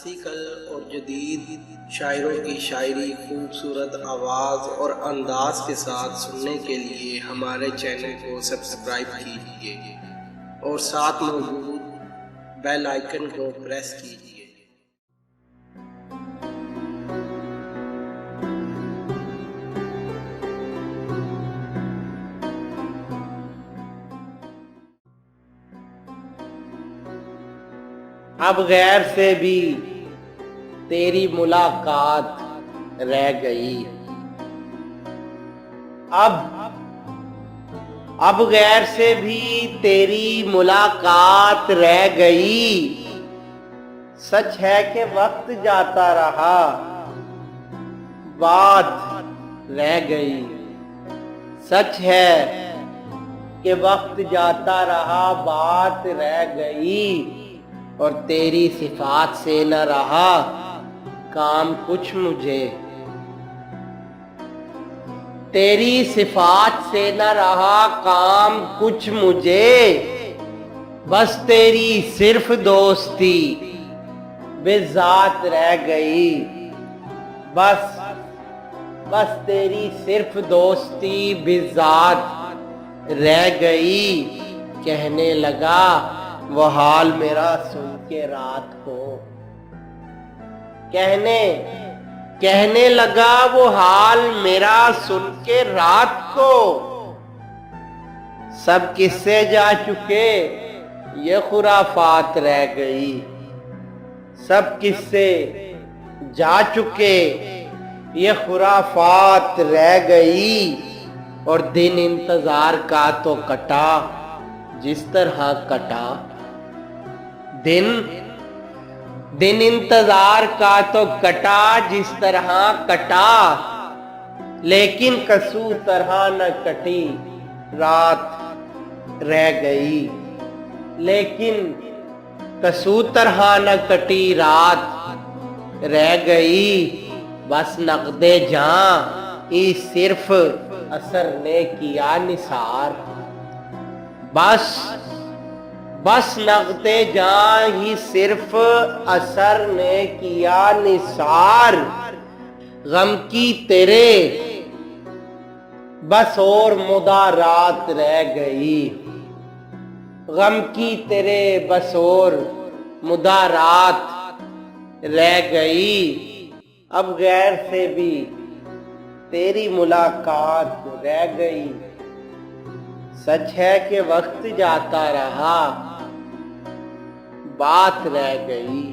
Classical اور جدید شاعروں کی شاعری خوبصورت آواز اور انداز کے ساتھ سننے کے لیے ہمارے چینل کو سبسکرائب کیجیے اور ساتھ موجود بیل آئیکن کو پریس کیجیے۔ اب غیر سے بھی تیری ملاقات رہ گئی، اب غیر سے بھی تیری ملاقات رہ گئی۔ سچ ہے کہ وقت جاتا رہا، بات رہ گئی۔ سچ ہے کہ وقت جاتا رہا، بات رہ گئی، اور تیری صفات سے نہ رہا کام کچھ مجھے۔ تیری صفات سے نہ رہا کام کچھ مجھے، بس تیری صرف دوستی بذات رہ گئی۔ بس تیری صرف دوستی بذات رہ گئی۔ کہنے لگا وہ حال میرا سن کے رات کو، کہنے لگا وہ حال میرا سن کے رات کو۔ سب قصے جا چکے یہ خرافات رہ گئی، سب قصے جا چکے یہ خرافات رہ گئی، اور دن انتظار کا تو کٹا جس طرح کٹا۔ دن انتظار کا تو کٹا جس طرح کٹا، لیکن کسو طرح نہ کٹی رات رہ گئی۔ لیکن کسو طرح نہ کٹی رات رہ گئی۔ بس نقد جاں ہی صرف اثر نے کیا نثار، بس نقد جاں ہی صرف اثر نے کیا نثار۔ غم کی تیرے بس اور مدارات رہ گئی، غم کی تیرے بس اور مدارات رہ گئی۔ اب غیر سے بھی تیری ملاقات رہ گئی۔ سچ ہے کہ وقت جاتا رہا، بات رہ گئی۔